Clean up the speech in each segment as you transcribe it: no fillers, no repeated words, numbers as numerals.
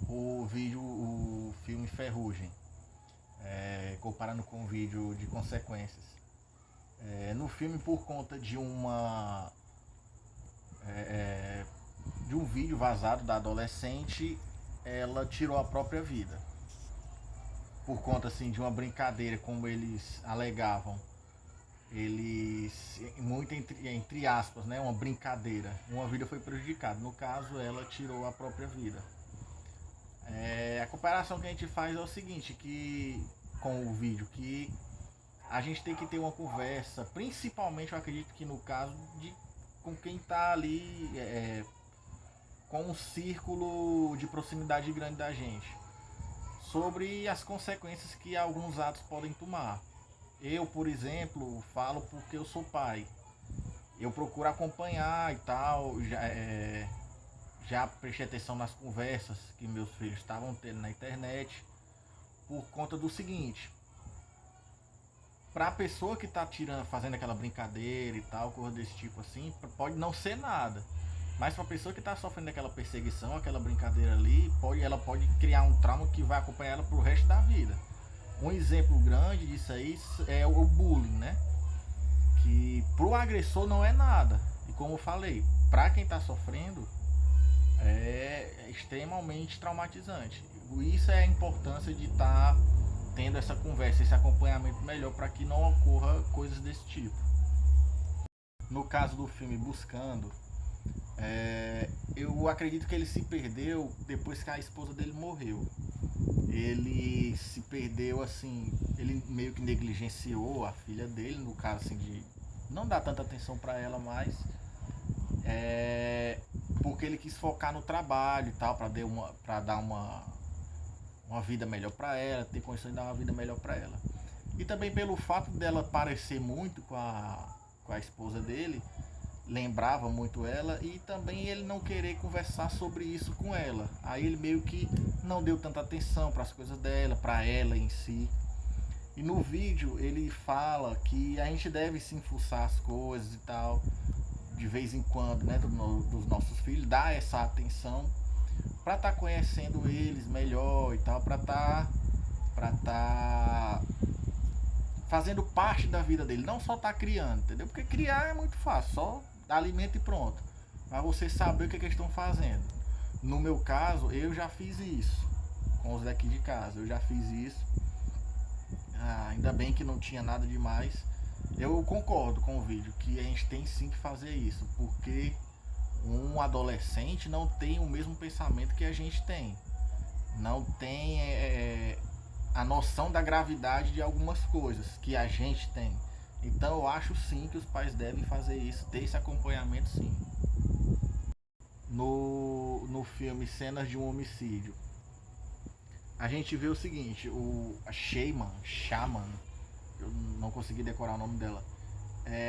o filme Ferrugem, comparando com o vídeo de Consequências. No filme, por conta de um vídeo vazado da adolescente, ela tirou a própria vida. Por conta assim de uma brincadeira, como eles alegavam. Eles, muito entre aspas, né, uma brincadeira, uma vida foi prejudicada. No caso, ela tirou a própria vida. A comparação que a gente faz é o seguinte, que com o vídeo, que a gente tem que ter uma conversa, principalmente eu acredito que no caso com quem está ali, com um círculo de proximidade grande da gente, sobre as consequências que alguns atos podem tomar. Eu, por exemplo, falo porque eu sou pai. Eu procuro acompanhar e tal, já prestei atenção nas conversas que meus filhos estavam tendo na internet, por conta do seguinte: para a pessoa que está fazendo aquela brincadeira e tal, coisa desse tipo assim, pode não ser nada. Mas para a pessoa que está sofrendo aquela perseguição, aquela brincadeira ali, ela pode criar um trauma que vai acompanhar ela pro resto da vida. Um exemplo grande disso aí é o bullying, né? Que pro agressor não é nada. E como eu falei, para quem está sofrendo é extremamente traumatizante. Isso é a importância de estar tendo essa conversa, esse acompanhamento melhor para que não ocorra coisas desse tipo. No caso do filme Buscando, eu acredito que ele se perdeu depois que a esposa dele morreu. Ele se perdeu assim, ele meio que negligenciou a filha dele, no caso assim de não dar tanta atenção para ela mais, porque ele quis focar no trabalho e tal, para dar uma vida melhor para ela, ter condições de dar uma vida melhor para ela. E também pelo fato dela parecer muito com a esposa dele, lembrava muito ela, e também ele não querer conversar sobre isso com ela. Aí ele meio que não deu tanta atenção para as coisas dela, para ela em si. E no vídeo ele fala que a gente deve sim fuçar as coisas e tal, de vez em quando, né, dos nossos filhos, dar essa atenção para estar conhecendo eles melhor e tal, para estar fazendo parte da vida dele, não só estar criando, entendeu? Porque criar é muito fácil, só alimento e pronto. Mas você saber o que eles estão fazendo. No meu caso, eu já fiz isso com os daqui de casa, eu já fiz isso. Ainda bem que não tinha nada demais. Eu concordo com o vídeo que a gente tem sim que fazer isso, porque um adolescente não tem o mesmo pensamento que a gente tem, não tem a noção da gravidade de algumas coisas que a gente tem. Então eu acho sim que os pais devem fazer isso, ter esse acompanhamento sim. No filme Cenas de um Homicídio, a gente vê o seguinte: a Shaman, eu não consegui decorar o nome dela.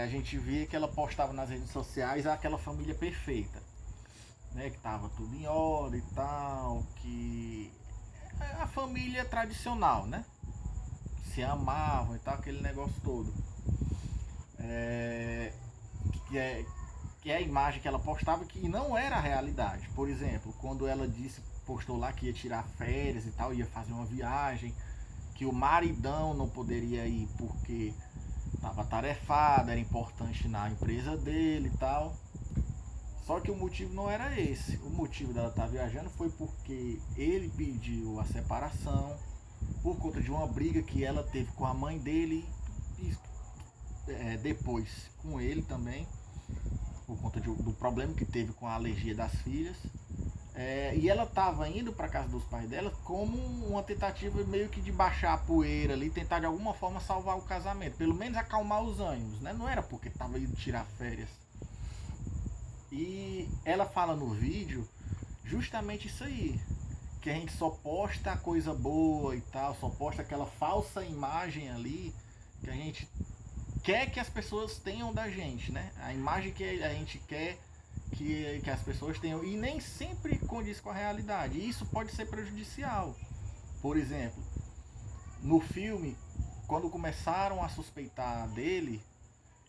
A gente vê que ela postava nas redes sociais aquela família perfeita, né? Que tava tudo em ordem e tal, que a família tradicional, né? Se amavam e tal, aquele negócio todo. Que é a imagem que ela postava, que não era a realidade. Por exemplo, quando ela postou lá que ia tirar férias e tal, ia fazer uma viagem, que o maridão não poderia ir porque estava tarefado, era importante na empresa dele e tal. Só que o motivo não era esse. O motivo dela estar viajando foi porque ele pediu a separação por conta de uma briga que ela teve com a mãe dele e depois com ele também, por conta do problema que teve com a alergia das filhas. E ela estava indo para casa dos pais dela como uma tentativa meio que de baixar a poeira ali, tentar de alguma forma salvar o casamento, pelo menos acalmar os ânimos, né? Não era porque estava indo tirar férias. E ela fala no vídeo justamente isso aí, que a gente só posta coisa boa e tal, só posta aquela falsa imagem ali que a gente quer que as pessoas tenham da gente, né? A imagem que a gente quer que as pessoas tenham, e nem sempre condiz com a realidade. E isso pode ser prejudicial. Por exemplo, no filme, quando começaram a suspeitar dele,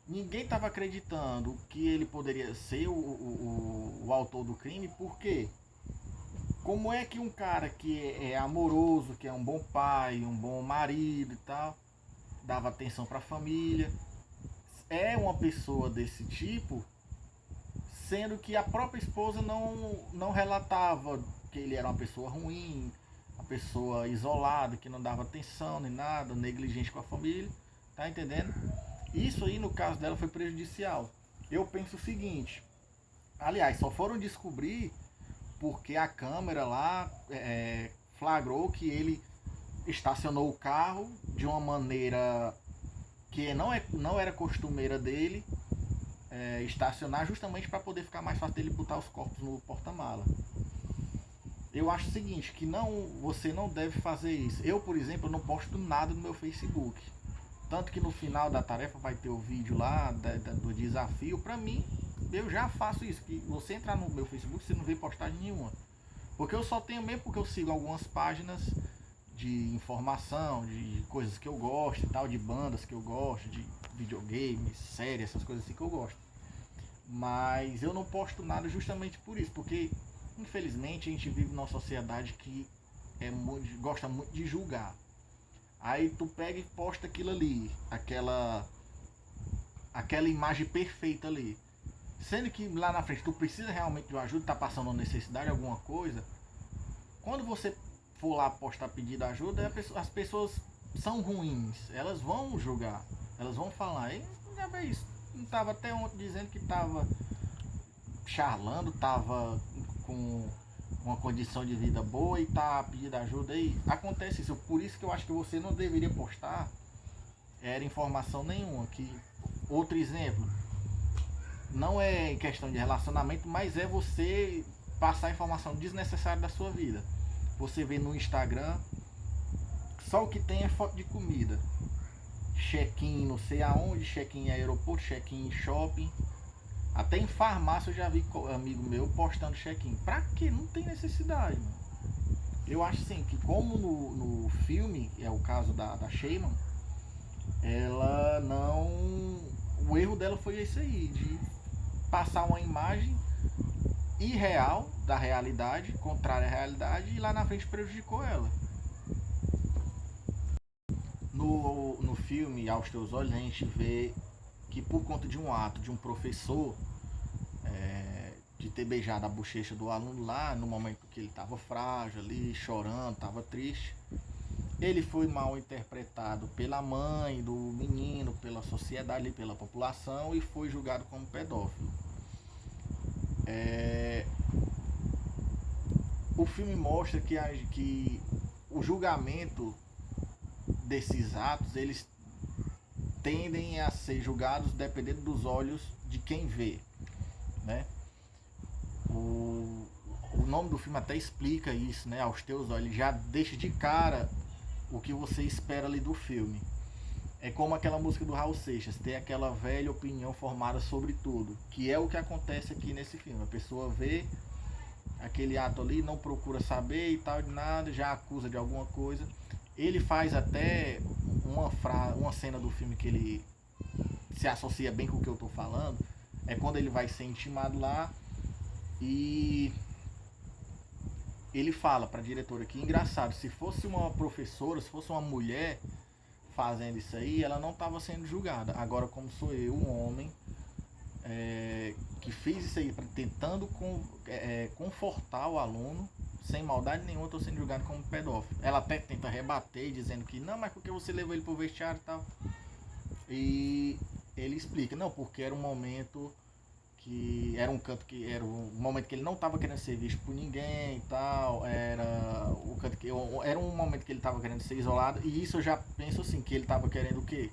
ninguém estava acreditando que ele poderia ser o autor do crime. Por quê? Como é que um cara que é amoroso, que é um bom pai, um bom marido e tal, dava atenção para a família, é uma pessoa desse tipo, sendo que a própria esposa não relatava que ele era uma pessoa ruim, uma pessoa isolada, que não dava atenção nem nada, negligente com a família, tá entendendo? Isso aí no caso dela foi prejudicial. Eu penso o seguinte, aliás, só foram descobrir porque a câmera lá flagrou que ele estacionou o carro de uma maneira que não era costumeira dele, estacionar justamente para poder ficar mais fácil dele botar os corpos no porta-mala. Eu acho o seguinte, que você não deve fazer isso. Eu, por exemplo, não posto nada no meu Facebook. Tanto que no final da tarefa vai ter o vídeo lá do desafio. Pra mim, eu já faço isso. Que você entrar no meu Facebook, você não vê postagem nenhuma. Porque eu só tenho mesmo porque eu sigo algumas páginas de informação, de coisas que eu gosto e tal, de bandas que eu gosto, de videogames, séries, essas coisas assim que eu gosto. Mas eu não posto nada justamente por isso, porque infelizmente a gente vive numa sociedade que gosta muito de julgar. Aí tu pega e posta aquilo ali, aquela imagem perfeita ali. Sendo que lá na frente tu precisa realmente de uma ajuda, tá passando uma necessidade, alguma coisa. Quando você for lá postar pedido de ajuda, as pessoas são ruins, elas vão julgar, elas vão falar, já vê isso, não tava até ontem dizendo que tava charlando, tava com uma condição de vida boa e tá pedindo ajuda aí. Acontece isso, por isso que eu acho que você não deveria postar informação nenhuma. Que outro exemplo, não é questão de relacionamento, mas é você passar informação desnecessária da sua vida. Você vê no Instagram, só o que tem é foto de comida, check-in não sei aonde, check-in em aeroporto, check-in em shopping, até em farmácia eu já vi amigo meu postando check-in. Pra que? Não tem necessidade, mano. Eu acho assim, que como no filme, é o caso da Sheyman, ela não... O erro dela foi esse aí, de passar uma imagem irreal da realidade, contrária à realidade, e lá na frente prejudicou ela. No filme Aos Teus Olhos, a gente vê que por conta de um ato de um professor, de ter beijado a bochecha do aluno lá, no momento que ele estava frágil ali, chorando, estava triste, ele foi mal interpretado pela mãe do menino, pela sociedade, pela população, e foi julgado como pedófilo. O filme mostra que o julgamento desses atos, eles tendem a ser julgados dependendo dos olhos de quem vê, né? O nome do filme até explica isso, né? Aos Teus Olhos, já deixa de cara o que você espera ali do filme. É como aquela música do Raul Seixas, ter aquela velha opinião formada sobre tudo, que é o que acontece aqui nesse filme. A pessoa vê aquele ato ali, não procura saber e tal, de nada, já acusa de alguma coisa. Ele faz até uma cena do filme que ele se associa bem com o que eu tô falando, é quando ele vai ser intimado lá e ele fala pra diretora que, engraçado, se fosse uma professora, se fosse uma mulher fazendo isso aí, ela não estava sendo julgada. Agora, como sou eu, um homem, que fiz isso aí tentando confortar o aluno, sem maldade nenhuma, eu estou sendo julgado como pedófilo. Ela até tenta rebater, dizendo que não, mas porque você levou ele pro vestiário e tal. E ele explica, não, porque era um momento que era um canto que era um momento que ele não estava querendo ser visto por ninguém e tal, era o canto que era um momento que ele estava querendo ser isolado, e isso eu já penso assim, que ele estava querendo o quê?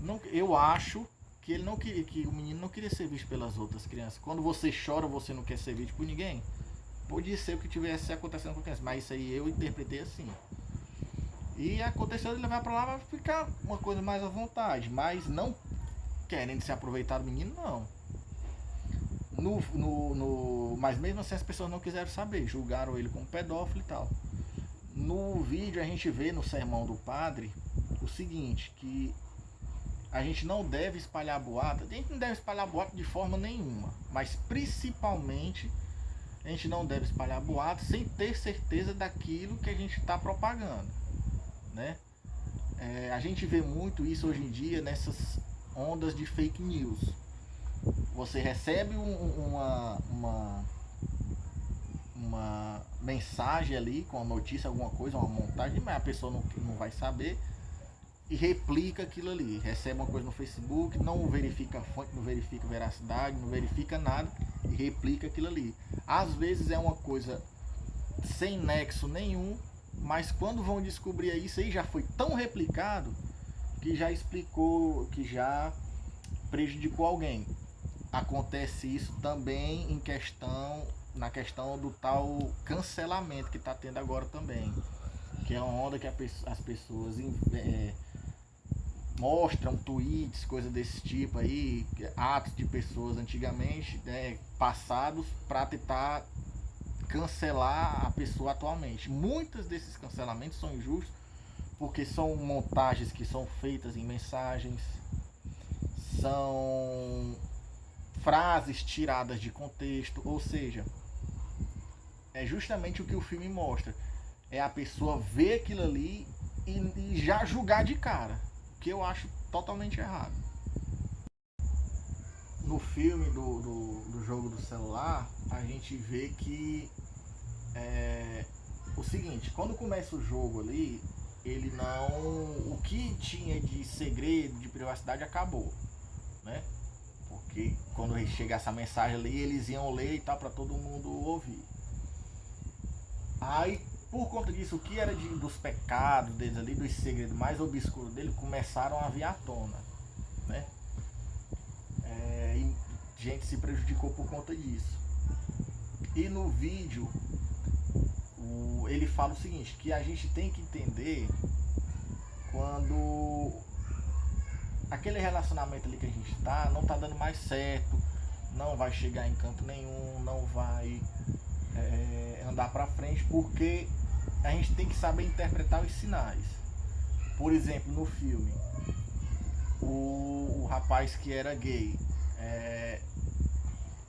Não, eu acho que ele não queria, que o menino não queria ser visto pelas outras crianças. Quando você chora, você não quer ser visto por ninguém. Pode ser o que tivesse acontecendo com a criança, mas isso aí eu interpretei assim. E aconteceu de levar pra lá, vai ficar uma coisa mais à vontade, mas não querendo se aproveitar do menino, não. Mas mesmo assim as pessoas não quiseram saber, julgaram ele como pedófilo e tal. No vídeo a gente vê no sermão do padre o seguinte, que a gente não deve espalhar boato, a gente não deve espalhar boato de forma nenhuma, mas principalmente A gente não deve espalhar boatos sem ter certeza daquilo que a gente está propagando, né? A gente vê muito isso hoje em dia nessas ondas de fake news. Você recebe uma mensagem ali com a notícia, alguma coisa, uma montagem, mas a pessoa não vai saber e replica aquilo ali. Recebe uma coisa no Facebook, não verifica a fonte, não verifica a veracidade, não verifica nada e replica aquilo ali. Às vezes é uma coisa sem nexo nenhum, mas quando vão descobrir isso aí já foi tão replicado que já explicou, que já prejudicou alguém. Acontece isso também na questão do tal cancelamento que está tendo agora também, que é uma onda que as pessoas mostram tweets, coisas desse tipo aí, atos de pessoas antigamente, né, passados, para tentar cancelar a pessoa atualmente. Muitos desses cancelamentos são injustos porque são montagens que são feitas em mensagens, são frases tiradas de contexto, ou seja, é justamente o que o filme mostra. É a pessoa ver aquilo ali e já julgar de cara, que eu acho totalmente errado. No filme do jogo do celular, a gente vê que o seguinte, quando começa o jogo ali, ele não. O que tinha de segredo, de privacidade, acabou, né? Porque quando chega essa mensagem ali, eles iam ler e tal, para todo mundo ouvir. Aí, por conta disso, o que era dos pecados deles ali, dos segredos mais obscuros dele, começaram a vir à tona, né? E gente se prejudicou por conta disso. E no vídeo, ele fala o seguinte, que a gente tem que entender quando aquele relacionamento ali que a gente tá, não tá dando mais certo, não vai chegar em canto nenhum, não vai andar pra frente, porque a gente tem que saber interpretar os sinais. Por exemplo, no filme, o rapaz que era gay,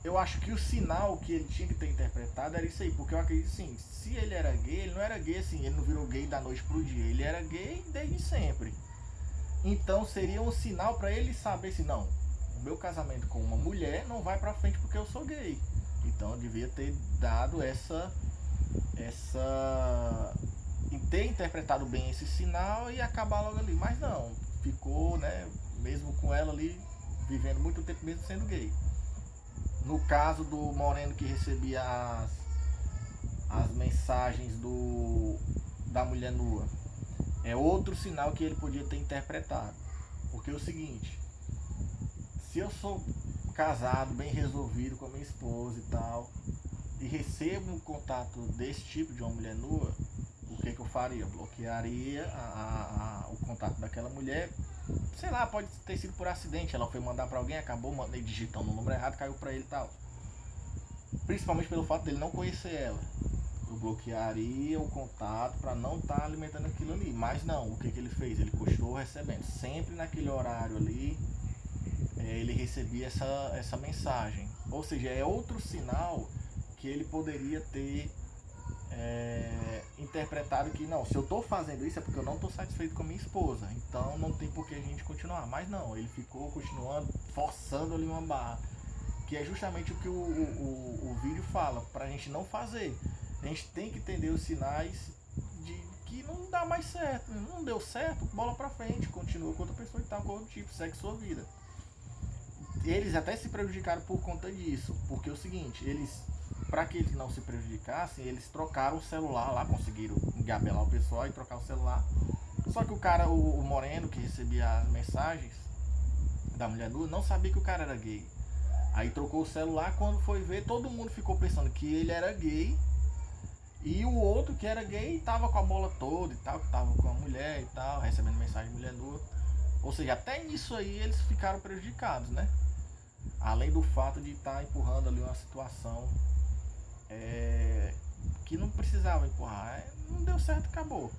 eu acho que o sinal que ele tinha que ter interpretado era isso aí, porque eu acredito assim, se ele era gay, ele não era gay assim, ele não virou gay da noite pro dia, ele era gay desde sempre. Então seria um sinal para ele saber assim, não, o meu casamento com uma mulher não vai pra frente porque eu sou gay. Então eu devia ter dado ter interpretado bem esse sinal e acabar logo ali. Mas não, ficou, né, mesmo com ela ali, vivendo muito tempo mesmo sendo gay. No caso do moreno que recebia as mensagens da mulher nua, é outro sinal que ele podia ter interpretado. Porque é o seguinte, se eu sou casado, bem resolvido com a minha esposa e tal, e recebo um contato desse tipo de uma mulher nua, o que eu faria? Eu bloquearia o contato daquela mulher. Sei lá, pode ter sido por acidente, ela foi mandar pra alguém, acabou digitando o número errado, caiu pra ele e tal. Principalmente pelo fato dele não conhecer ela. Eu bloquearia o contato para não estar alimentando aquilo ali. Mas não, o que ele fez? Ele continuou recebendo. Sempre naquele horário ali, ele recebia essa mensagem. Ou seja, é outro sinal que ele poderia ter interpretado que não, se eu estou fazendo isso é porque eu não estou satisfeito com a minha esposa, então não tem por que a gente continuar. Mas não, ele ficou continuando, forçando ali uma barra, que é justamente o que o vídeo fala, pra gente não fazer. A gente tem que entender os sinais de que não dá mais certo, não deu certo, bola pra frente, continua com outra pessoa e tal, com outro tipo, segue sua vida. Eles até se prejudicaram por conta disso, porque é o seguinte, para que eles não se prejudicassem, eles trocaram o celular lá, conseguiram engabelar o pessoal e trocar o celular. Só que o cara, o moreno que recebia as mensagens da mulher nua, não sabia que o cara era gay. Aí trocou o celular, quando foi ver, todo mundo ficou pensando que ele era gay. E o outro que era gay tava com a bola toda e tal, que tava com a mulher e tal, recebendo mensagem de mulher nua. Ou seja, até nisso aí eles ficaram prejudicados, né? Além do fato de estar empurrando ali uma situação que não precisava empurrar. Não deu certo, acabou.